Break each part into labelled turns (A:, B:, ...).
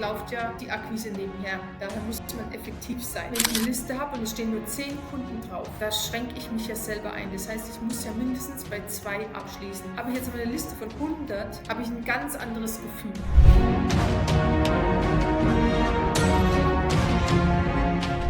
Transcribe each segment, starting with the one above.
A: läuft ja die Akquise nebenher. Daher muss man effektiv sein. Wenn ich eine Liste habe und es stehen nur 10 Kunden drauf, da schränke ich mich ja selber ein. Das heißt, ich muss ja mindestens bei 2 abschließen. Habe ich jetzt aber eine Liste von 100, habe ich ein ganz anderes Gefühl.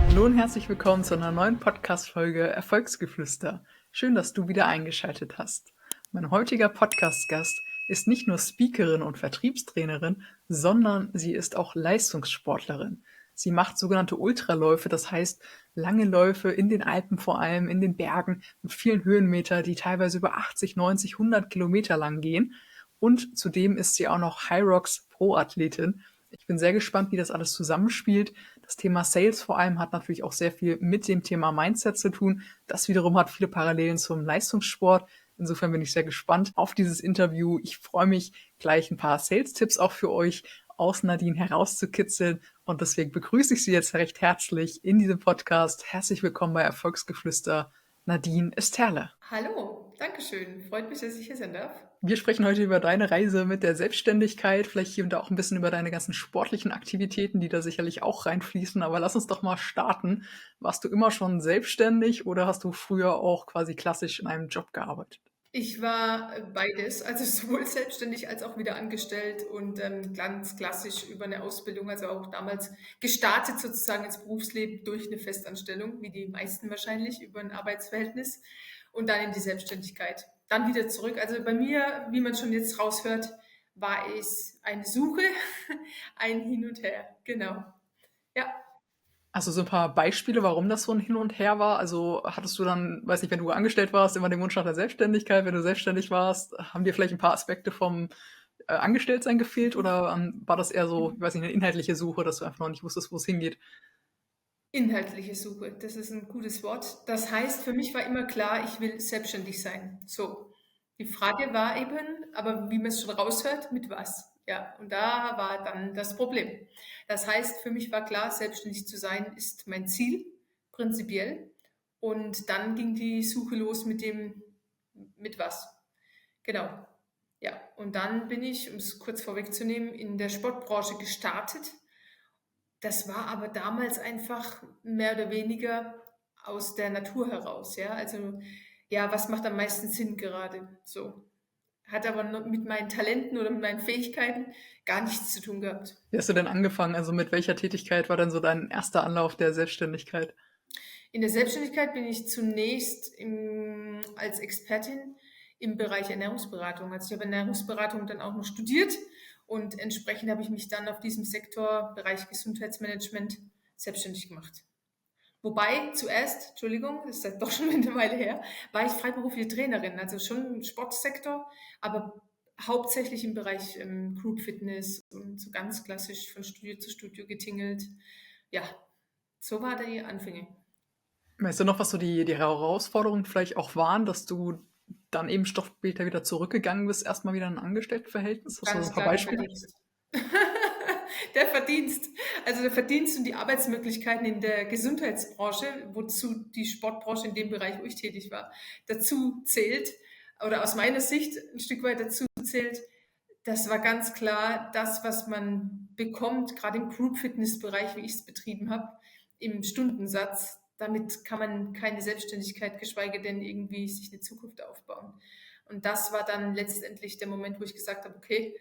B: Hallo und herzlich willkommen zu einer neuen Podcast-Folge Erfolgsgeflüster. Schön, dass du wieder eingeschaltet hast. Mein heutiger Podcast-Gast ist nicht nur Speakerin und Vertriebstrainerin, sondern sie ist auch Leistungssportlerin. Sie macht sogenannte Ultraläufe, das heißt lange Läufe in den Alpen vor allem, in den Bergen mit vielen Höhenmeter, die teilweise über 80, 90, 100 Kilometer lang gehen. Und zudem ist sie auch noch Hyrox Pro-Athletin. Ich bin sehr gespannt, wie das alles zusammenspielt. Das Thema Sales vor allem hat natürlich auch sehr viel mit dem Thema Mindset zu tun. Das wiederum hat viele Parallelen zum Leistungssport. Insofern bin ich sehr gespannt auf dieses Interview. Ich freue mich, gleich ein paar Sales-Tipps auch für euch aus Nadine herauszukitzeln. Und deswegen begrüße ich Sie jetzt recht herzlich in diesem Podcast. Herzlich willkommen bei Erfolgsgeflüster, Nadine Esterle.
A: Hallo, Dankeschön. Freut mich, dass ich hier sein darf.
B: Wir sprechen heute über deine Reise mit der Selbstständigkeit, vielleicht hier und da auch ein bisschen über deine ganzen sportlichen Aktivitäten, die da sicherlich auch reinfließen. Aber lass uns doch mal starten. Warst du immer schon selbstständig oder hast du früher auch quasi klassisch in einem Job gearbeitet?
A: Ich war beides, also sowohl selbstständig als auch wieder angestellt und ganz klassisch über eine Ausbildung, also auch damals gestartet sozusagen ins Berufsleben durch eine Festanstellung, wie die meisten wahrscheinlich, über ein Arbeitsverhältnis und dann in die Selbstständigkeit. Dann wieder zurück. Also bei mir, wie man schon jetzt raushört, war es eine Suche, ein Hin und Her. Genau. Ja.
B: Also so ein paar Beispiele, warum das so ein Hin und Her war. Also hattest du dann, weiß nicht, wenn du angestellt warst, immer den Wunsch nach der Selbstständigkeit, wenn du selbstständig warst, haben dir vielleicht ein paar Aspekte vom Angestelltsein gefehlt oder war das eher so, ich weiß nicht, eine inhaltliche Suche, dass du einfach noch nicht wusstest, wo es hingeht?
A: Inhaltliche Suche, das ist ein gutes Wort. Das heißt, für mich war immer klar, ich will selbstständig sein. So. Die Frage war eben, aber wie man es schon raushört, mit was? Ja, und da war dann das Problem. Das heißt, für mich war klar, selbstständig zu sein ist mein Ziel, prinzipiell. Und dann ging die Suche los mit dem, mit was? Genau. Ja, und dann bin ich, um es kurz vorwegzunehmen, in der Sportbranche gestartet. Das war aber damals einfach mehr oder weniger aus der Natur heraus, ja. Also, ja, was macht am meisten Sinn gerade? So. Hat aber mit meinen Talenten oder mit meinen Fähigkeiten gar nichts zu tun gehabt.
B: Wie hast du denn angefangen? Also mit welcher Tätigkeit war denn so dein erster Anlauf der Selbstständigkeit?
A: In der Selbstständigkeit bin ich zunächst als Expertin im Bereich Ernährungsberatung. Also ich habe Ernährungsberatung dann auch noch studiert und entsprechend habe ich mich dann auf diesem Sektor, Bereich Gesundheitsmanagement, selbstständig gemacht. Wobei zuerst, Entschuldigung, das ist ja doch schon eine Weile her, war ich freiberufliche Trainerin, also schon im Sportsektor, aber hauptsächlich im Bereich Group Fitness und so ganz klassisch von Studio zu Studio getingelt. Ja, so war die Anfänge.
B: Weißt du noch, was so die Herausforderungen vielleicht auch waren, dass du dann eben doch später wieder zurückgegangen bist, erstmal wieder in ein Angestelltenverhältnis? Hast du so ein
A: Ganz
B: paar
A: klar der
B: Beispiele?
A: Verdienst. Der Verdienst. Also der Verdienst und die Arbeitsmöglichkeiten in der Gesundheitsbranche, wozu die Sportbranche in dem Bereich, wo ich tätig war, dazu zählt, oder aus meiner Sicht ein Stück weit dazu zählt, das war ganz klar das, was man bekommt, gerade im Group-Fitness-Bereich, wie ich es betrieben habe, im Stundensatz. Damit kann man keine Selbstständigkeit, geschweige denn irgendwie sich eine Zukunft aufbauen. Und das war dann letztendlich der Moment, wo ich gesagt habe, okay,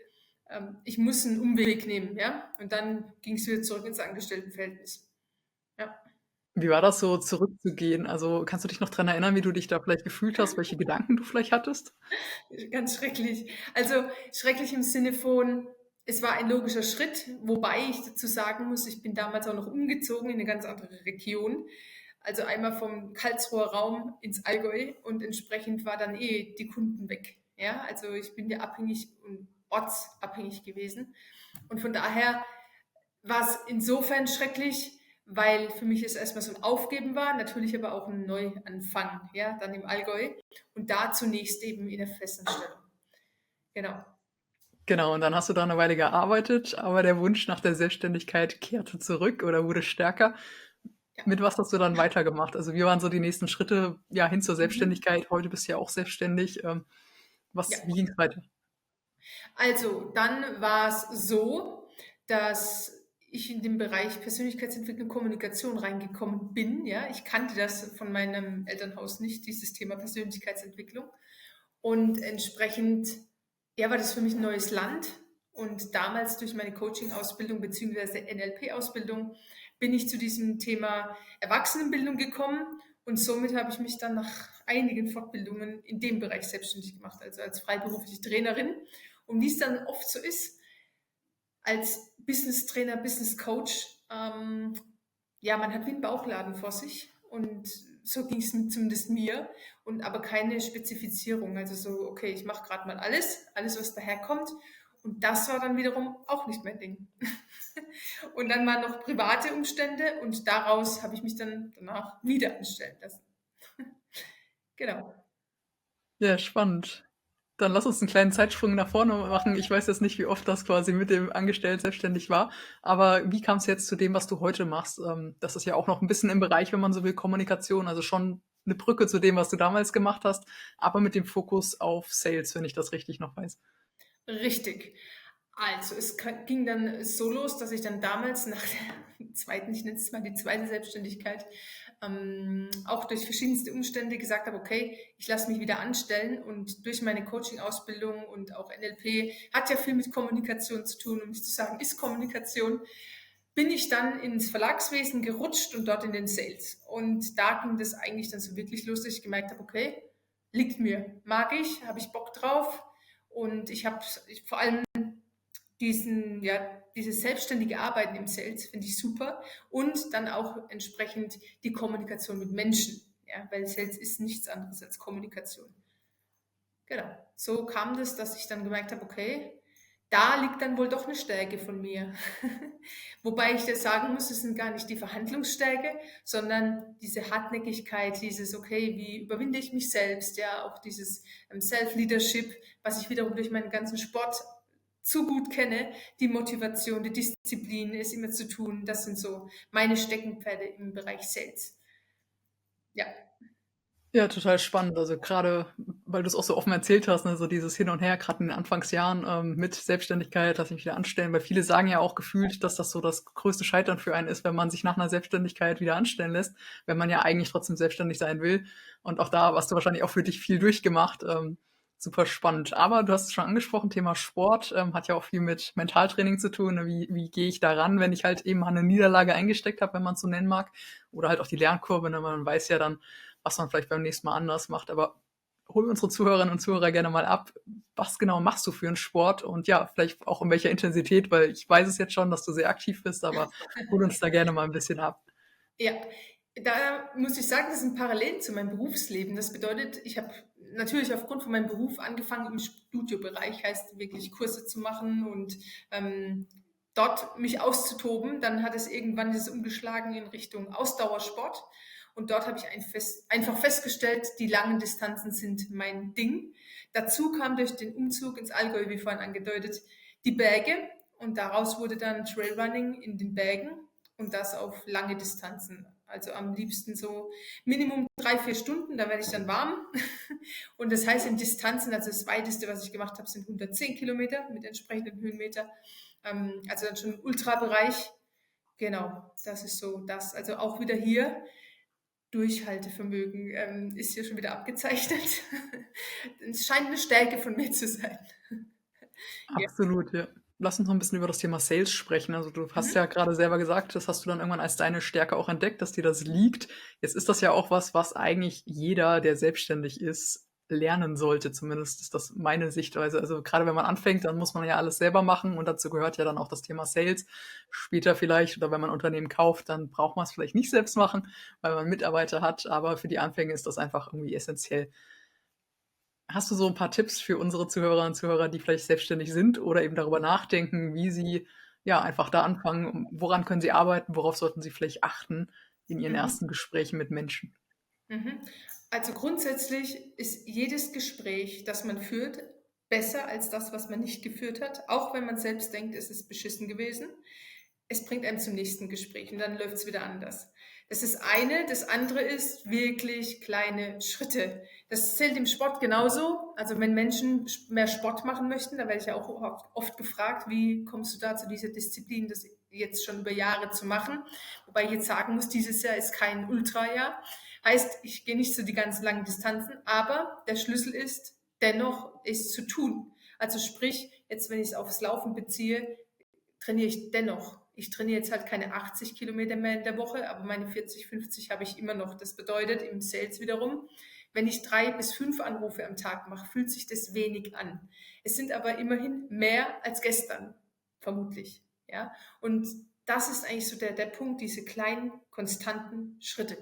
A: ich muss einen Umweg nehmen, ja. Und dann ging es wieder zurück ins Angestelltenverhältnis. Ja.
B: Wie war das so, zurückzugehen? Also kannst du dich noch dran erinnern, wie du dich da vielleicht gefühlt hast, welche Gedanken du vielleicht hattest?
A: Ganz schrecklich. Also schrecklich im Sinne von, es war ein logischer Schritt, wobei ich dazu sagen muss, ich bin damals auch noch umgezogen in eine ganz andere Region. Also einmal vom Karlsruher Raum ins Allgäu und entsprechend war dann die Kunden weg. Ja, also ich bin ja abhängig und ortsabhängig gewesen. Und von daher war es insofern schrecklich, weil für mich es erstmal so ein Aufgeben war, natürlich aber auch ein Neuanfang, ja, dann im Allgäu und da zunächst eben in der Festanstellung. Genau.
B: Genau, und dann hast du da eine Weile gearbeitet, aber der Wunsch nach der Selbstständigkeit kehrte zurück oder wurde stärker.
A: Ja.
B: Mit was hast du dann weitergemacht? Also wie waren so die nächsten Schritte, ja, hin zur
A: Mhm.
B: Selbstständigkeit? Heute bist du ja auch selbstständig.
A: Ja.
B: Wie ging's weiter?
A: Also dann war es so, dass ich in den Bereich Persönlichkeitsentwicklung, Kommunikation reingekommen bin. Ja, ich kannte das von meinem Elternhaus nicht, dieses Thema Persönlichkeitsentwicklung. Und entsprechend, ja, war das für mich ein neues Land. Und damals durch meine Coaching-Ausbildung bzw. NLP-Ausbildung bin ich zu diesem Thema Erwachsenenbildung gekommen. Und somit habe ich mich dann nach einigen Fortbildungen in dem Bereich selbstständig gemacht, also als freiberufliche Trainerin. Und wie es dann oft so ist, als Business Trainer, Business Coach, ja, man hat wie einen Bauchladen vor sich und so ging es zumindest mir und aber keine Spezifizierung. Also so, okay, ich mache gerade mal alles, was daherkommt. Und das war dann wiederum auch nicht mein Ding. Und dann waren noch private Umstände und daraus habe ich mich dann danach wieder anstellen lassen. Genau.
B: Ja, spannend. Dann lass uns einen kleinen Zeitsprung nach vorne machen. Ich weiß jetzt nicht, wie oft das quasi mit dem Angestellten selbstständig war, aber wie kam es jetzt zu dem, was du heute machst? Das ist ja auch noch ein bisschen im Bereich, wenn man so will, Kommunikation, also schon eine Brücke zu dem, was du damals gemacht hast, aber mit dem Fokus auf Sales, wenn ich das richtig noch weiß.
A: Richtig. Also, ging dann so los, dass ich dann damals nach der zweiten, ich nenne es mal die zweite Selbstständigkeit, auch durch verschiedenste Umstände gesagt habe, okay, ich lasse mich wieder anstellen und durch meine Coaching-Ausbildung und auch NLP hat ja viel mit Kommunikation zu tun, um nicht zu sagen, ist Kommunikation, bin ich dann ins Verlagswesen gerutscht und dort in den Sales. Und da ging das eigentlich dann so wirklich los, dass ich gemerkt habe, okay, liegt mir, mag ich, habe ich Bock drauf und ich habe vor allem dieses selbstständige Arbeiten im Sales finde ich super und dann auch entsprechend die Kommunikation mit Menschen, ja, weil Sales ist nichts anderes als Kommunikation. Genau. So kam das, dass ich dann gemerkt habe, okay, da liegt dann wohl doch eine Stärke von mir. Wobei ich das sagen muss, es sind gar nicht die Verhandlungsstärke, sondern diese Hartnäckigkeit, dieses, okay, wie überwinde ich mich selbst, ja, auch dieses Self-Leadership, was ich wiederum durch meinen ganzen Sport zu gut kenne, die Motivation, die Disziplin, es immer zu tun, das sind so meine Steckenpferde im Bereich Sales. Ja.
B: Ja, total spannend. Also gerade, weil du es auch so offen erzählt hast, ne, so dieses Hin und Her, gerade in den Anfangsjahren mit Selbstständigkeit, lass mich wieder anstellen, weil viele sagen ja auch gefühlt, dass das so das größte Scheitern für einen ist, wenn man sich nach einer Selbstständigkeit wieder anstellen lässt, wenn man ja eigentlich trotzdem selbstständig sein will. Und auch da hast du wahrscheinlich auch für dich viel durchgemacht. Super spannend. Aber du hast es schon angesprochen, Thema Sport hat ja auch viel mit Mentaltraining zu tun. Ne? Wie gehe ich da ran, wenn ich halt eben mal eine Niederlage eingesteckt habe, wenn man es so nennen mag? Oder halt auch die Lernkurve, ne? Man weiß ja dann, was man vielleicht beim nächsten Mal anders macht. Aber hol unsere Zuhörerinnen und Zuhörer gerne mal ab. Was genau machst du für einen Sport? Und ja, vielleicht auch in welcher Intensität, weil ich weiß es jetzt schon, dass du sehr aktiv bist, aber hol uns da gerne mal ein bisschen ab.
A: Ja, da muss ich sagen, das sind Parallelen zu meinem Berufsleben. Das bedeutet, ich habe natürlich aufgrund von meinem Beruf angefangen im Studiobereich, heißt wirklich Kurse zu machen und dort mich auszutoben. Dann hat es irgendwann dieses umgeschlagen in Richtung Ausdauersport. Und dort habe ich einfach festgestellt, die langen Distanzen sind mein Ding. Dazu kam durch den Umzug ins Allgäu, wie vorhin angedeutet, die Berge. Und daraus wurde dann Trailrunning in den Bergen und das auf lange Distanzen. Also am liebsten so Minimum 3, 4 Stunden, da werde ich dann warm. Und das heißt in Distanzen, also das weiteste, was ich gemacht habe, sind 110 Kilometer mit entsprechenden Höhenmeter. Also dann schon im Ultrabereich. Genau, das ist so das. Also auch wieder hier Durchhaltevermögen ist hier schon wieder abgezeichnet. Es scheint eine Stärke von mir zu sein. Ja.
B: Absolut, ja. Lass uns noch ein bisschen über das Thema Sales sprechen. Also du hast
A: Mhm.
B: ja gerade selber gesagt, das hast du dann irgendwann als deine Stärke auch entdeckt, dass dir das liegt. Jetzt ist das ja auch was, was eigentlich jeder, der selbstständig ist, lernen sollte. Zumindest ist das meine Sichtweise. Also gerade wenn man anfängt, dann muss man ja alles selber machen und dazu gehört ja dann auch das Thema Sales. Später vielleicht oder wenn man ein Unternehmen kauft, dann braucht man es vielleicht nicht selbst machen, weil man Mitarbeiter hat. Aber für die Anfänge ist das einfach irgendwie essentiell. Hast du so ein paar Tipps für unsere Zuhörerinnen und Zuhörer, die vielleicht selbstständig sind oder eben darüber nachdenken, wie sie, ja, einfach da anfangen? Woran können sie arbeiten? Worauf sollten sie vielleicht achten in ihren
A: Mhm.
B: ersten Gesprächen mit Menschen?
A: Mhm. Also grundsätzlich ist jedes Gespräch, das man führt, besser als das, was man nicht geführt hat, auch wenn man selbst denkt, es ist beschissen gewesen. es bringt einem zum nächsten Gespräch und dann läuft es wieder anders. Das ist eine. Das andere ist wirklich kleine Schritte. Das zählt im Sport genauso. Also wenn Menschen mehr Sport machen möchten, da werde ich ja auch oft gefragt, wie kommst du da zu dieser Disziplin, das jetzt schon über Jahre zu machen? Wobei ich jetzt sagen muss, dieses Jahr ist kein Ultrajahr. Heißt, ich gehe nicht zu die ganz langen Distanzen, aber der Schlüssel ist, dennoch es zu tun. Also sprich, jetzt wenn ich es aufs Laufen beziehe, trainiere ich dennoch. Ich trainiere jetzt halt keine 80 Kilometer mehr in der Woche, aber meine 40, 50 habe ich immer noch. Das bedeutet im Sales wiederum, wenn ich 3 bis 5 Anrufe am Tag mache, fühlt sich das wenig an. Es sind aber immerhin mehr als gestern, vermutlich. Ja? Und das ist eigentlich so der Punkt, diese kleinen, konstanten Schritte.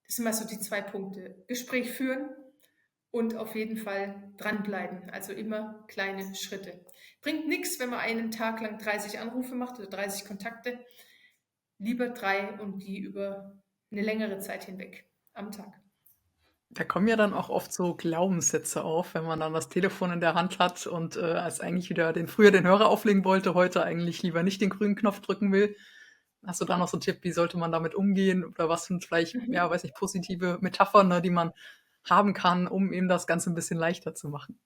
A: Das sind mal so die 2 Punkte. Gespräch führen und auf jeden Fall dranbleiben. Also immer kleine Schritte. Bringt nichts, wenn man einen Tag lang 30 Anrufe macht oder 30 Kontakte. Lieber 3 und die über eine längere Zeit hinweg am Tag.
B: Da kommen ja dann auch oft so Glaubenssätze auf, wenn man dann das Telefon in der Hand hat und als eigentlich wieder früher den Hörer auflegen wollte, heute eigentlich lieber nicht den grünen Knopf drücken will. Hast du da noch so einen Tipp, wie sollte man damit umgehen? Oder was sind vielleicht, ja, weiß nicht, positive Metaphern, ne, die man haben kann, um eben das Ganze ein bisschen leichter zu machen?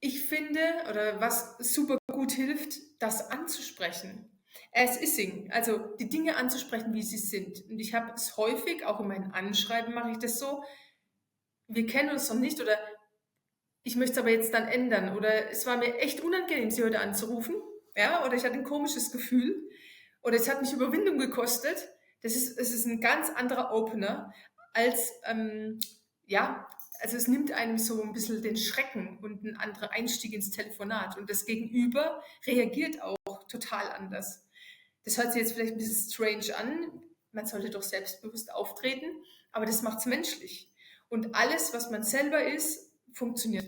A: Ich finde, oder was super gut hilft, das anzusprechen. As ising, also die Dinge anzusprechen, wie sie sind. Und ich habe es häufig, auch in meinen Anschreiben mache ich das so, wir kennen uns noch nicht oder ich möchte es aber jetzt dann ändern oder es war mir echt unangenehm, Sie heute anzurufen, ja, oder ich hatte ein komisches Gefühl oder es hat mich Überwindung gekostet. Es ist ein ganz anderer Opener als, ja, also es nimmt einem so ein bisschen den Schrecken und ein anderer Einstieg ins Telefonat und das Gegenüber reagiert auch total anders. Das hört sich jetzt vielleicht ein bisschen strange an, man sollte doch selbstbewusst auftreten, aber das macht es menschlich. Und alles, was man selber ist, funktioniert.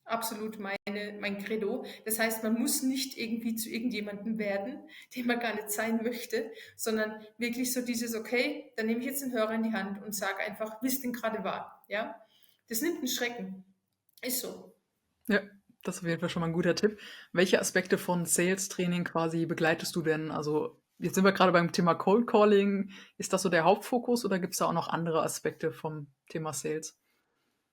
A: Absolut mein Credo. Das heißt, man muss nicht irgendwie zu irgendjemandem werden, den man gar nicht sein möchte, sondern wirklich so dieses, okay, dann nehme ich jetzt den Hörer in die Hand und sage einfach, wie es denn gerade war. Ja? Das nimmt einen Schrecken. Ist so.
B: Ja, das ist auf jeden Fall schon mal ein guter Tipp. Welche Aspekte von Sales-Training quasi begleitest du denn? Also jetzt sind wir gerade beim Thema Cold Calling. Ist das so der Hauptfokus oder gibt es da auch noch andere Aspekte vom Thema Sales?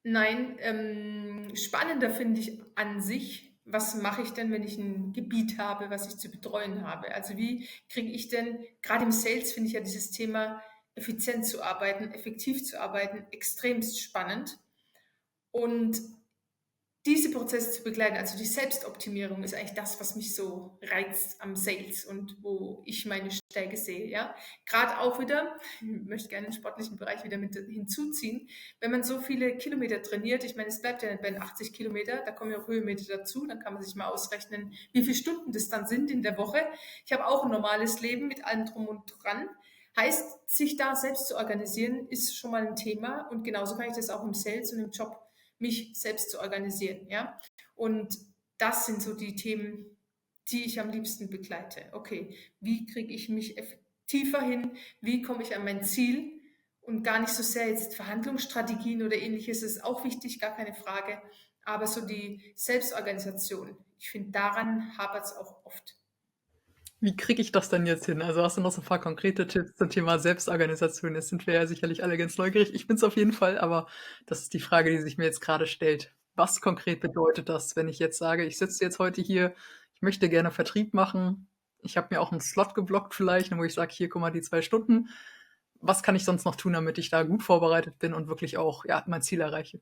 A: Nein, spannender finde ich an sich, was mache ich denn, wenn ich ein Gebiet habe, was ich zu betreuen habe? Also wie kriege ich denn, gerade im Sales finde ich ja dieses Thema effizient zu arbeiten, effektiv zu arbeiten, extremst spannend. Und diese Prozesse zu begleiten, also die Selbstoptimierung ist eigentlich das, was mich so reizt am Sales und wo ich meine Stärke sehe, ja. Gerade auch wieder, ich möchte gerne den sportlichen Bereich wieder mit hinzuziehen, wenn man so viele Kilometer trainiert, ich meine, es bleibt ja nicht bei den 80 Kilometer, da kommen ja auch Höhenmeter dazu, dann kann man sich mal ausrechnen, wie viele Stunden das dann sind in der Woche. Ich habe auch ein normales Leben mit allem drum und dran. Heißt, sich da selbst zu organisieren, ist schon mal ein Thema und genauso kann ich das auch im Sales und im Job mich selbst zu organisieren, ja. Und das sind so die Themen, die ich am liebsten begleite. Okay, wie kriege ich mich tiefer hin? Wie komme ich an mein Ziel? Und gar nicht so sehr jetzt Verhandlungsstrategien oder ähnliches ist auch wichtig, gar keine Frage. Aber so die Selbstorganisation, ich finde, daran hapert es auch oft.
B: Wie kriege ich das denn jetzt hin? Also hast du noch so ein paar konkrete Tipps zum Thema Selbstorganisation? Jetzt sind wir ja sicherlich alle ganz neugierig. Ich bin's auf jeden Fall, aber das ist die Frage, die sich mir jetzt gerade stellt. Was konkret bedeutet das, wenn ich jetzt sage, ich sitze jetzt heute hier, ich möchte gerne Vertrieb machen. Ich habe mir auch einen Slot geblockt vielleicht, wo ich sage: „Hier, guck mal, die 2 Stunden.“ Was kann ich sonst noch tun, damit ich da gut vorbereitet bin und wirklich auch, ja, mein Ziel erreiche?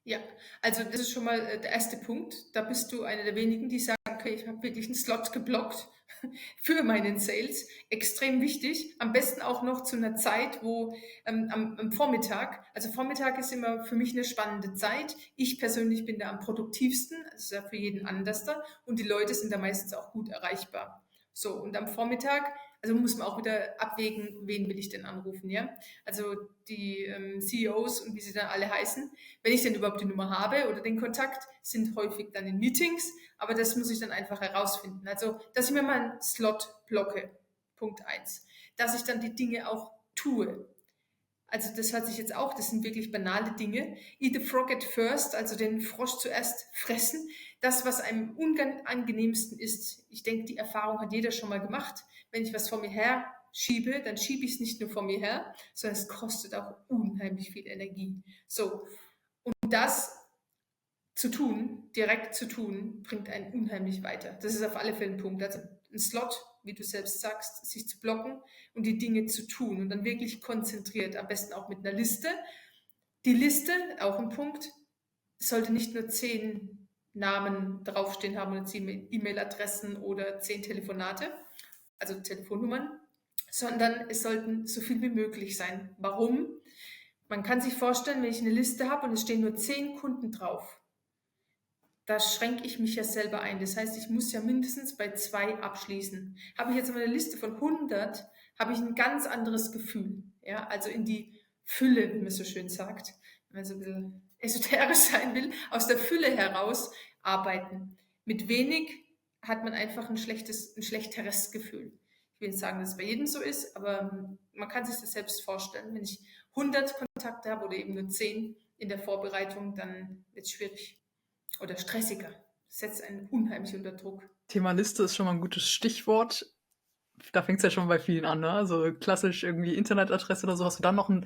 A: Ja, also das ist schon mal der erste Punkt. Da bist du einer der wenigen, die sagen, okay, ich habe wirklich einen Slot geblockt für meinen Sales. Extrem wichtig. Am besten auch noch zu einer Zeit, wo am Vormittag, also Vormittag ist immer für mich eine spannende Zeit. Ich persönlich bin da am produktivsten, das ist ja für jeden anders da. Und die Leute sind da meistens auch gut erreichbar. So, und am Vormittag, also muss man auch wieder abwägen, wen will ich denn anrufen, ja? Also die CEOs und wie sie dann alle heißen, wenn ich denn überhaupt die Nummer habe oder den Kontakt, sind häufig dann in Meetings, aber das muss ich dann einfach herausfinden. Also, dass ich mir mal einen Slot blocke, Punkt eins. Dass ich dann die Dinge auch tue. Also das hört sich jetzt auch, das sind wirklich banale Dinge. Eat the frog at first, also den Frosch zuerst fressen. Das, was einem unangenehmsten ist. Ich denke, die Erfahrung hat jeder schon mal gemacht. Wenn ich was vor mir her schiebe, dann schiebe ich es nicht nur vor mir her, sondern es kostet auch unheimlich viel Energie. So, und das zu tun, direkt zu tun, bringt einen unheimlich weiter. Das ist auf alle Fälle ein Punkt. Also ein Slot, wie du selbst sagst, sich zu blocken und die Dinge zu tun und dann wirklich konzentriert, am besten auch mit einer Liste. Die Liste, auch ein Punkt, sollte nicht nur 10 Namen draufstehen haben oder 10 E-Mail-Adressen oder 10 Telefonate, also Telefonnummern, sondern es sollten so viel wie möglich sein. Warum? Man kann sich vorstellen, wenn ich eine Liste habe und es stehen nur 10 Kunden drauf, da schränke ich mich ja selber ein. Das heißt, ich muss ja mindestens bei 2 abschließen. Habe ich jetzt aber eine Liste von 100, habe ich ein ganz anderes Gefühl. Ja, also in die Fülle, wie man so schön sagt, wenn man so ein bisschen esoterisch sein will, aus der Fülle heraus arbeiten. Mit wenig hat man einfach ein schlechteres Gefühl. Ich will nicht sagen, dass es bei jedem so ist, aber man kann sich das selbst vorstellen. Wenn ich 100 Kontakte habe oder eben nur 10 in der Vorbereitung, dann wird es schwierig oder stressiger. Das setzt einen unheimlich unter Druck.
B: Thema Liste ist schon mal ein gutes Stichwort. Da fängt es ja schon bei vielen an, ne? Also klassisch irgendwie Internetadresse oder so. Hast du dann noch einen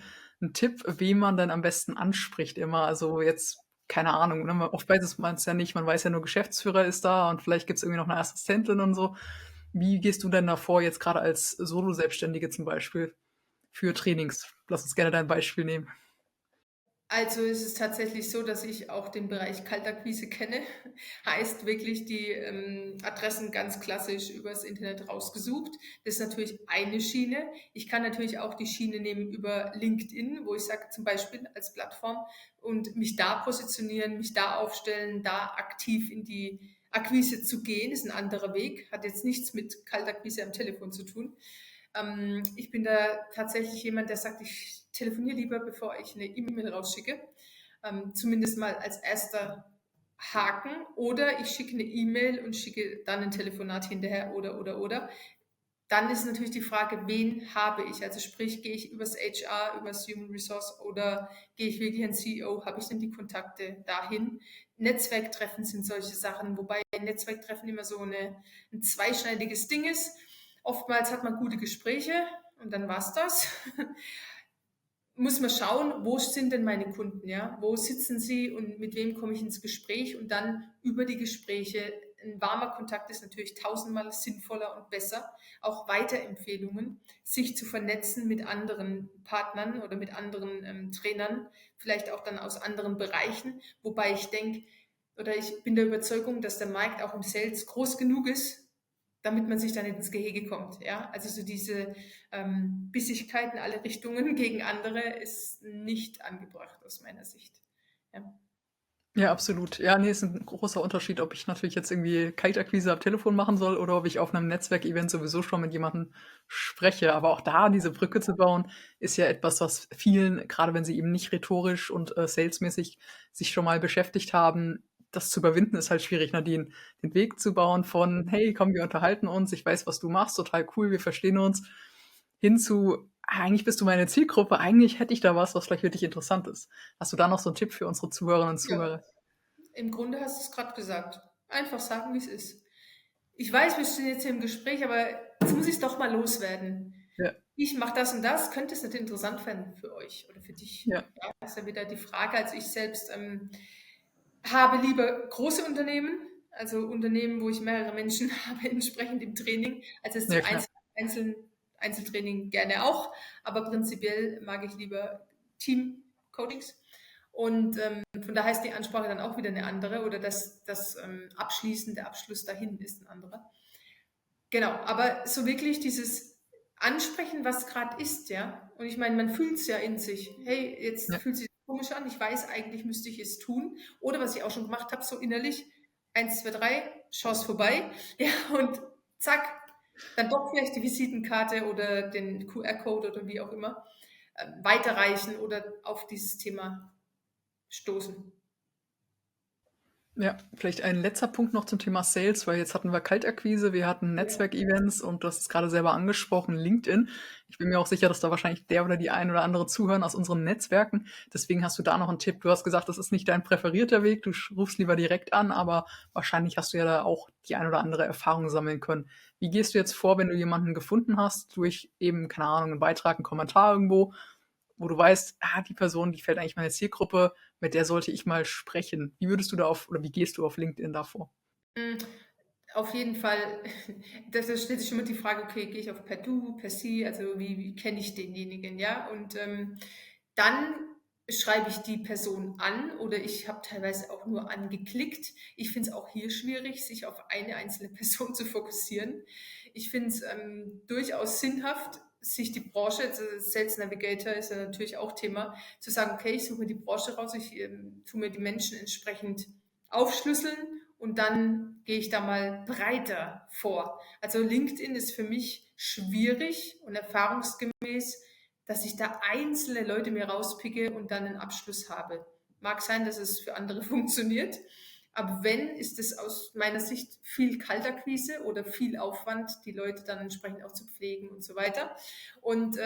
B: Tipp, wen man denn am besten anspricht immer? Also jetzt, keine Ahnung, ne? Oft weiß man es ja nicht. Man weiß ja nur, Geschäftsführer ist da und vielleicht gibt es irgendwie noch eine Assistentin und so. Wie gehst du denn davor, jetzt gerade als Solo-Selbstständige zum Beispiel, für Trainings? Lass uns gerne dein Beispiel nehmen.
A: Also es ist tatsächlich so, dass ich auch den Bereich Kaltakquise kenne. Heißt wirklich die Adressen ganz klassisch übers Internet rausgesucht. Das ist natürlich eine Schiene. Ich kann natürlich auch die Schiene nehmen über LinkedIn, wo ich sage zum Beispiel als Plattform und mich da positionieren, mich da aufstellen, da aktiv in die Akquise zu gehen. Ist ein anderer Weg, hat jetzt nichts mit Kaltakquise am Telefon zu tun. Ich bin da tatsächlich jemand, der sagt, ich telefoniere lieber, bevor ich eine E-Mail rausschicke. Zumindest mal als erster Haken. Oder ich schicke eine E-Mail und schicke dann ein Telefonat hinterher oder. Dann ist natürlich die Frage, wen habe ich? Also sprich, gehe ich übers HR, übers Human Resource oder gehe ich wirklich an CEO? Habe ich denn die Kontakte dahin? Netzwerktreffen sind solche Sachen, wobei Netzwerktreffen immer so ein zweischneidiges Ding ist. Oftmals hat man gute Gespräche und dann war's das. Muss man schauen, wo sind denn meine Kunden, ja? Wo sitzen sie und mit wem komme ich ins Gespräch und dann über die Gespräche. Ein warmer Kontakt ist natürlich tausendmal sinnvoller und besser. Auch Weiterempfehlungen, sich zu vernetzen mit anderen Partnern oder mit anderen Trainern, vielleicht auch dann aus anderen Bereichen. Wobei ich denke, oder ich bin der Überzeugung, dass der Markt auch im Sales groß genug ist, damit man sich dann ins Gehege kommt. Ja? Also so diese Bissigkeit in alle Richtungen gegen andere ist nicht angebracht aus meiner Sicht. Ja.
B: Ja, absolut. Ja, nee, ist ein großer Unterschied, ob ich natürlich jetzt irgendwie Kaltakquise am Telefon machen soll oder ob ich auf einem Netzwerkevent sowieso schon mit jemandem spreche. Aber auch da diese Brücke zu bauen, ist ja etwas, was vielen, gerade wenn sie eben nicht rhetorisch und salesmäßig sich schon mal beschäftigt haben, das zu überwinden, ist halt schwierig, Nadine. Den Weg zu bauen von, hey, komm, wir unterhalten uns, ich weiß, was du machst, total cool, wir verstehen uns, hin zu, eigentlich bist du meine Zielgruppe, eigentlich hätte ich da was vielleicht für dich interessant ist. Hast du da noch so einen Tipp für unsere Zuhörerinnen und
A: Ja,
B: Zuhörer?
A: im Grunde hast du es gerade gesagt. Einfach sagen, wie es ist. Ich weiß, wir stehen jetzt hier im Gespräch, aber jetzt muss ich es doch mal loswerden.
B: Ja,
A: Ich mache das und das, könnte es nicht interessant werden für euch oder für dich?
B: ja,
A: Ja, das ist ja wieder die Frage. Also ich selbst habe lieber große Unternehmen, also Unternehmen, wo ich mehrere Menschen habe entsprechend im Training, als jetzt
B: ja,
A: die
B: klar.
A: Einzeltraining gerne auch, aber prinzipiell mag ich lieber Team-Coachings. Und von daher ist die Ansprache dann auch wieder eine andere oder das Abschließen, der Abschluss dahin ist ein anderer. Genau, aber so wirklich dieses Ansprechen, was gerade ist, ja. Und ich meine, man fühlt es ja in sich. Hey, jetzt
B: Ja.
A: fühlt sich komisch an. Ich weiß, eigentlich müsste ich es tun. Oder was ich auch schon gemacht habe, so innerlich, 1, 2, 3, Chance vorbei. Ja, und zack, dann doch vielleicht die Visitenkarte oder den QR-Code oder wie auch immer weiterreichen oder auf dieses Thema stoßen.
B: Ja, vielleicht ein letzter Punkt noch zum Thema Sales, weil jetzt hatten wir Kaltakquise, wir hatten
A: Ja.
B: Netzwerkevents und du hast es gerade selber angesprochen, LinkedIn. Ich bin mir auch sicher, dass da wahrscheinlich der oder die ein oder andere zuhören aus unseren Netzwerken. Deswegen hast du da noch einen Tipp. Du hast gesagt, das ist nicht dein präferierter Weg, du rufst lieber direkt an, aber wahrscheinlich hast du ja da auch die ein oder andere Erfahrung sammeln können. Wie gehst du jetzt vor, wenn du jemanden gefunden hast, durch eben, keine Ahnung, einen Beitrag, einen Kommentar irgendwo, wo du weißt, die Person, die fällt eigentlich meiner Zielgruppe, mit der sollte ich mal sprechen. Wie würdest du da auf oder wie gehst du auf LinkedIn da vor?
A: Hm, auf jeden Fall, da stellt sich immer die Frage: „Okay, gehe ich auf per Du, per Sie?“ Also, wie kenne ich denjenigen, ja? Und, dann schreibe ich die Person an oder ich habe teilweise auch nur angeklickt. Ich finde es auch hier schwierig, sich auf eine einzelne Person zu fokussieren. Ich finde es, durchaus sinnhaft, sich die Branche Sales Navigator ist ja natürlich auch Thema, zu sagen: „Okay, ich suche mir die Branche raus, ich, tue mir die Menschen entsprechend aufschlüsseln und dann gehe ich da mal breiter vor.“ Also LinkedIn ist für mich schwierig und erfahrungsgemäß, dass ich da einzelne Leute mir rauspicke und dann einen Abschluss habe. Mag sein, dass es für andere funktioniert, aber wenn, ist es aus meiner Sicht viel Kaltakquise oder viel Aufwand, die Leute dann entsprechend auch zu pflegen und so weiter. Und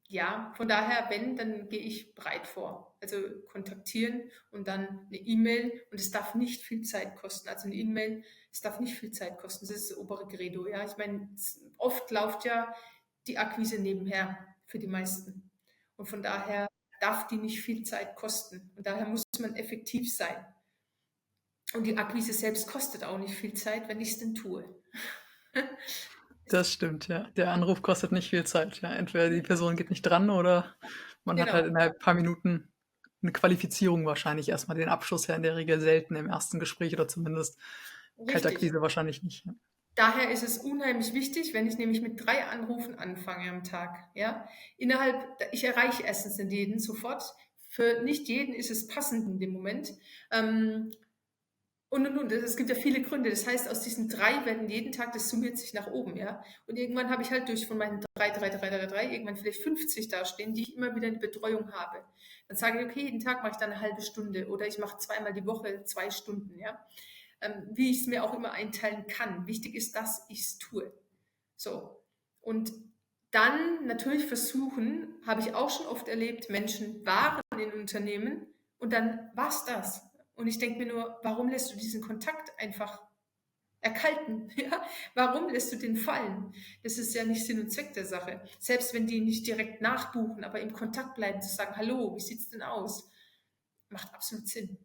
A: ja, von daher, wenn, dann gehe ich breit vor. Also kontaktieren und dann eine E-Mail und es darf nicht viel Zeit kosten. Also eine E-Mail, es darf nicht viel Zeit kosten. Das ist das obere Credo, ja. Ich meine, oft läuft ja die Akquise nebenher für die meisten. Und von daher darf die nicht viel Zeit kosten. Und daher muss man effektiv sein. Und die Akquise selbst kostet auch nicht viel Zeit, wenn ich es denn tue.
B: Das stimmt, ja. Der Anruf kostet nicht viel Zeit, ja. Entweder die Person geht nicht dran oder man hat
A: Genau,
B: halt innerhalb paar Minuten eine Qualifizierung wahrscheinlich erst mal. Den Abschluss ja in der Regel selten im ersten Gespräch oder zumindest
A: richtig.
B: Kaltakquise wahrscheinlich nicht, ja.
A: Daher ist es unheimlich wichtig, wenn ich nämlich mit 3 Anrufen anfange am Tag, ja. Ich erreiche erstens nicht jeden sofort. Für nicht jeden ist es passend in dem Moment. Ähm, und. Es gibt ja viele Gründe. Das heißt, aus diesen 3 werden jeden Tag, das summiert sich nach oben, ja. Und irgendwann habe ich halt durch von meinen 3 irgendwann vielleicht 50 dastehen, die ich immer wieder in Betreuung habe. Dann sage ich: „Okay, jeden Tag mache ich dann eine halbe Stunde oder ich mache zweimal die Woche 2 Stunden“, ja. Wie ich es mir auch immer einteilen kann. Wichtig ist, dass ich es tue. So. Und dann natürlich versuchen, habe ich auch schon oft erlebt, Menschen waren in Unternehmen und dann war's das. Und ich denke mir nur, warum lässt du diesen Kontakt einfach erkalten? Ja? Warum lässt du den fallen? Das ist ja nicht Sinn und Zweck der Sache. Selbst wenn die nicht direkt nachbuchen, aber im Kontakt bleiben, zu sagen, hallo, wie sieht's denn aus? Macht absolut Sinn.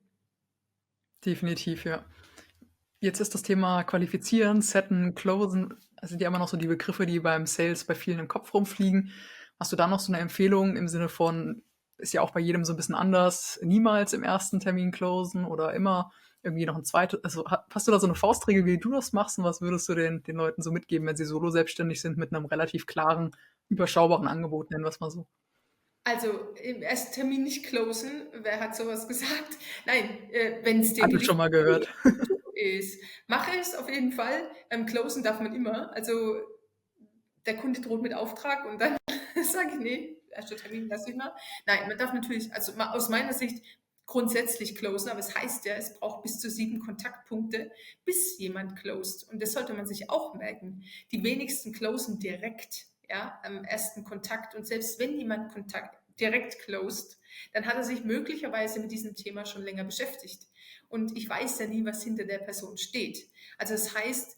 B: Definitiv, ja. Jetzt ist das Thema Qualifizieren, Setten, Closen, das sind ja immer noch so die Begriffe, die beim Sales bei vielen im Kopf rumfliegen. Hast du da noch so eine Empfehlung im Sinne von, ist ja auch bei jedem so ein bisschen anders, niemals im ersten Termin closen oder immer irgendwie noch ein zweites, also hast du da so eine Faustregel, wie du das machst und was würdest du den Leuten so mitgeben, wenn sie solo selbstständig sind mit einem relativ klaren, überschaubaren Angebot, nennen wir es mal so?
A: Also im ersten Termin nicht closen. Wer hat sowas gesagt? Nein, wenn es dir
B: Hatte schon
A: gelingt,
B: mal gehört.
A: tu es. Mache es auf jeden Fall. Closen darf man immer. Also der Kunde droht mit Auftrag und dann sage ich, nee, erster Termin lasse ich mal. Nein, man darf natürlich, also aus meiner Sicht grundsätzlich closen, aber es heißt ja, es braucht bis zu 7 Kontaktpunkte, bis jemand closed. Und das sollte man sich auch merken. Die wenigsten closen direkt, ja, am ersten Kontakt. Und selbst wenn jemand Kontakt direkt closed, dann hat er sich möglicherweise mit diesem Thema schon länger beschäftigt. Und ich weiß ja nie, was hinter der Person steht. Also das heißt,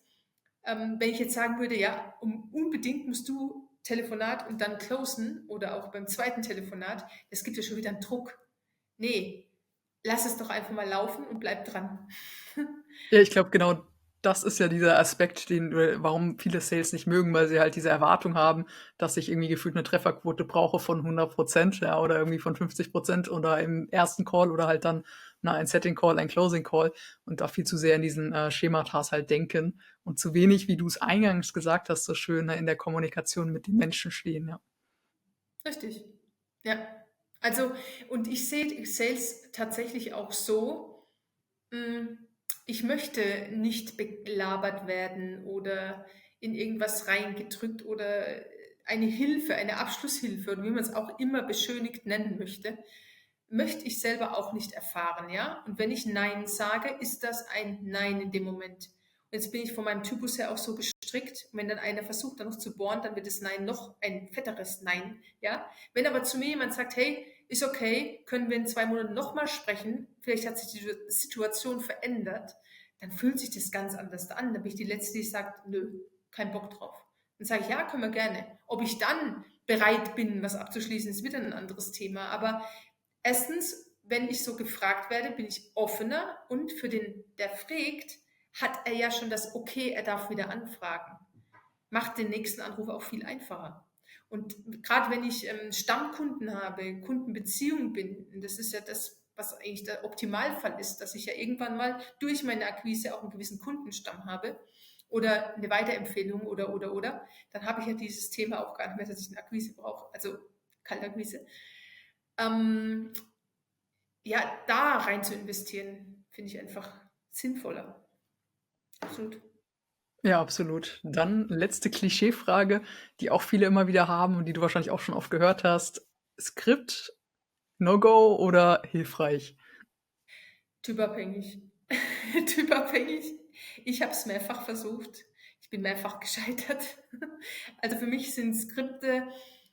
A: wenn ich jetzt sagen würde, ja, unbedingt musst du Telefonat und dann closen oder auch beim zweiten Telefonat, das gibt ja schon wieder einen Druck. Nee, lass es doch einfach mal laufen und bleib dran.
B: Ja, ich glaube, genau das ist ja dieser Aspekt, warum viele Sales nicht mögen, weil sie halt diese Erwartung haben, dass ich irgendwie gefühlt eine Trefferquote brauche von 100%, ja, oder irgendwie von 50% oder im ersten Call oder halt dann, ein Setting Call, ein Closing Call und da viel zu sehr in diesen, Schematas halt denken und zu wenig, wie du es eingangs gesagt hast, so schön, ne, in der Kommunikation mit den Menschen stehen, ja.
A: Richtig. Ja. Also, und ich sehe Sales tatsächlich auch so, hm, ich möchte nicht belabert werden oder in irgendwas reingedrückt oder eine Hilfe, eine Abschlusshilfe oder wie man es auch immer beschönigt nennen möchte. möchte ich selber auch nicht erfahren, ja? Und wenn ich Nein sage, ist das ein Nein in dem Moment. Und jetzt bin ich von meinem Typus her auch so gestrickt. Und wenn dann einer versucht, dann noch zu bohren, dann wird das Nein noch ein fetteres Nein, ja? Wenn aber zu mir jemand sagt, hey, ist okay, können wir in 2 Monaten nochmal sprechen, vielleicht hat sich die Situation verändert, dann fühlt sich das ganz anders an. Dann bin ich die Letzte, die sagt, nö, kein Bock drauf. Dann sage ich, ja, können wir gerne. Ob ich dann bereit bin, was abzuschließen, ist wieder ein anderes Thema. Aber erstens, wenn ich so gefragt werde, bin ich offener und für den, der fragt, hat er ja schon das Okay, er darf wieder anfragen. Macht den nächsten Anruf auch viel einfacher. Und gerade wenn ich Stammkunden habe, Kundenbeziehungen bin, und das ist ja das, was eigentlich der Optimalfall ist, dass ich ja irgendwann mal durch meine Akquise auch einen gewissen Kundenstamm habe oder eine Weiterempfehlung oder, dann habe ich ja dieses Thema auch gar nicht mehr, dass ich eine Akquise brauche, also Kaltakquise. Ähm, ja, da rein zu investieren, finde ich einfach sinnvoller. Absolut.
B: Ja, absolut. Dann letzte Klischeefrage, die auch viele immer wieder haben und die du wahrscheinlich auch schon oft gehört hast. Skript, No-Go oder hilfreich?
A: Typabhängig. Typabhängig. Ich habe es mehrfach versucht. Ich bin mehrfach gescheitert. Also für mich sind Skripte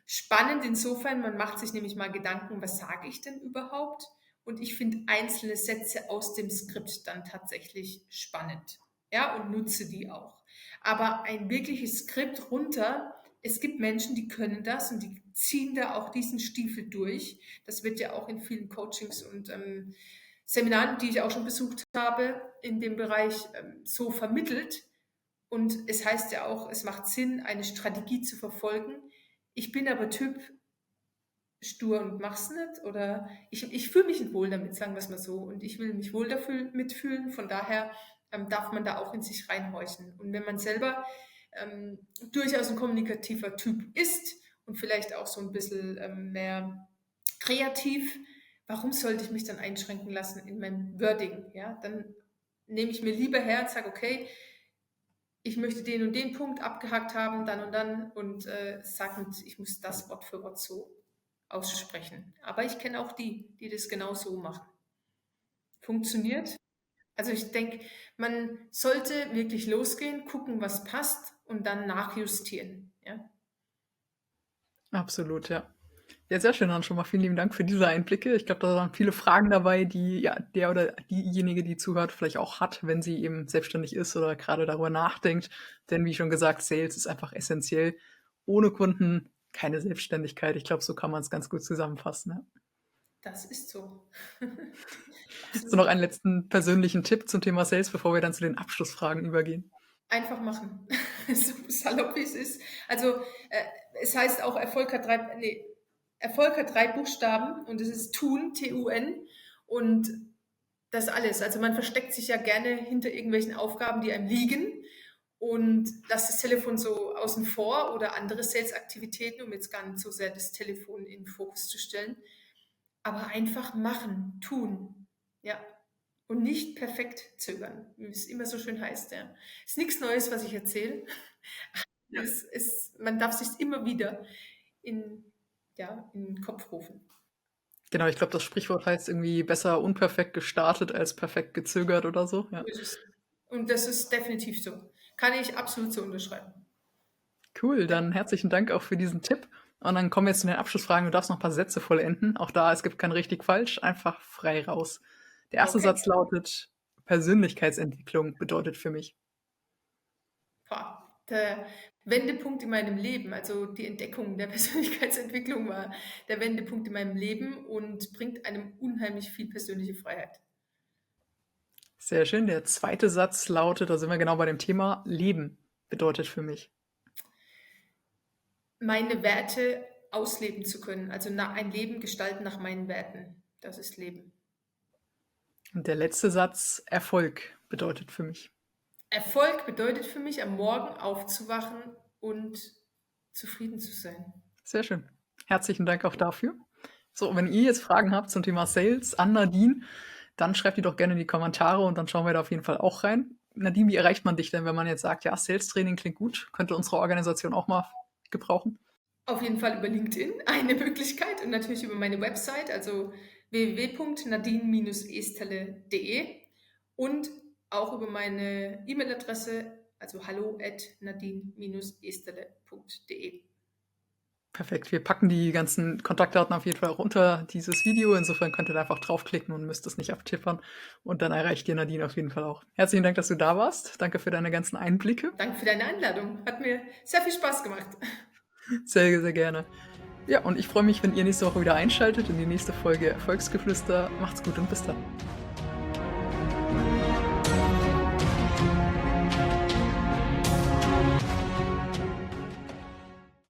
A: spannend insofern, man macht sich nämlich mal Gedanken, was sage ich denn überhaupt? Und ich finde einzelne Sätze aus dem Skript dann tatsächlich spannend. Ja, und nutze die auch. Aber ein wirkliches Skript runter, es gibt Menschen, die können das und die ziehen da auch diesen Stiefel durch. Das wird ja auch in vielen Coachings und Seminaren, die ich auch schon besucht habe, in dem Bereich so vermittelt. Und es heißt ja auch, es macht Sinn, eine Strategie zu verfolgen. Ich bin aber Typ stur und mach's nicht. Oder ich fühle mich nicht wohl damit, sagen wir es mal so. Und ich will mich wohl dafür mitfühlen. Von daher darf man da auch in sich reinhorchen. Und wenn man selber durchaus ein kommunikativer Typ ist und vielleicht auch so ein bisschen mehr kreativ, warum sollte ich mich dann einschränken lassen in meinem Wording? Ja, dann nehme ich mir lieber her und sage, okay, ich möchte den und den Punkt abgehakt haben, dann und dann und sage, ich muss das Wort für Wort so aussprechen. Aber ich kenne auch die, die das genau so machen. Funktioniert. Also ich denke, man sollte wirklich losgehen, gucken, was passt und dann nachjustieren. Ja.
B: Absolut, ja. Ja, sehr schön, dann schon mal vielen lieben Dank für diese Einblicke. Ich glaube, da waren viele Fragen dabei, die ja der oder diejenige, die zuhört, vielleicht auch hat, wenn sie eben selbstständig ist oder gerade darüber nachdenkt. Denn wie schon gesagt, Sales ist einfach essentiell. Ohne Kunden keine Selbstständigkeit. Ich glaube, so kann man es ganz gut zusammenfassen. Ja.
A: Das ist so.
B: Hast du noch einen letzten persönlichen Tipp zum Thema Sales, bevor wir dann zu den Abschlussfragen übergehen?
A: Einfach machen. So salopp wie es ist. Also es heißt auch, Erfolg hat 3 Buchstaben und es ist tun, T-U-N. Und das alles. Also man versteckt sich ja gerne hinter irgendwelchen Aufgaben, die einem liegen und lässt das Telefon so außen vor oder andere Sales-Aktivitäten, um jetzt gar nicht so sehr das Telefon in den Fokus zu stellen. Aber einfach machen, tun. Ja. Und nicht perfekt zögern, wie es immer so schön heißt. Ja. Ist nichts Neues, was ich erzähle.
B: Ja.
A: Man darf sich immer wieder in den Kopf rufen.
B: Genau, ich glaube, das Sprichwort heißt irgendwie besser unperfekt gestartet als perfekt gezögert oder so. Ja.
A: So ist es. Und das ist definitiv so. Kann ich absolut so unterschreiben.
B: Cool, dann herzlichen Dank auch für diesen Tipp. Und dann kommen wir jetzt zu den Abschlussfragen. Du darfst noch ein paar Sätze vollenden. Auch da, es gibt kein richtig falsch, einfach frei raus. Der erste
A: Okay.
B: Satz lautet, Persönlichkeitsentwicklung bedeutet für mich.
A: Der Wendepunkt in meinem Leben, also die Entdeckung der Persönlichkeitsentwicklung war der Wendepunkt in meinem Leben und bringt einem unheimlich viel persönliche Freiheit.
B: Sehr schön. Der zweite Satz lautet, da sind wir genau bei dem Thema, Leben bedeutet für mich.
A: Meine Werte ausleben zu können, also ein Leben gestalten nach meinen Werten. Das ist Leben.
B: Und der letzte Satz, Erfolg bedeutet für mich.
A: Erfolg bedeutet für mich, am Morgen aufzuwachen und zufrieden zu sein.
B: Sehr schön. Herzlichen Dank auch dafür. So, wenn ihr jetzt Fragen habt zum Thema Sales an Nadine, dann schreibt die doch gerne in die Kommentare und dann schauen wir da auf jeden Fall auch rein. Nadine, wie erreicht man dich denn, wenn man jetzt sagt, ja, Sales-Training klingt gut, könnte unsere Organisation auch mal gebrauchen?
A: Auf jeden Fall über LinkedIn eine Möglichkeit und natürlich über meine Website, also www.nadine-esterle.de und auch über meine E-Mail-Adresse, also hallo@nadine-esterle.de.
B: Perfekt. Wir packen die ganzen Kontaktdaten auf jeden Fall auch unter dieses Video. Insofern könnt ihr da einfach draufklicken und müsst es nicht abtippern. Und dann erreicht ihr Nadine auf jeden Fall auch. Herzlichen Dank, dass du da warst. Danke für deine ganzen Einblicke.
A: Danke für deine Einladung. Hat mir sehr viel Spaß gemacht.
B: Sehr, sehr gerne. Ja, und ich freue mich, wenn ihr nächste Woche wieder einschaltet in die nächste Folge Erfolgsgeflüster. Macht's gut und bis dann.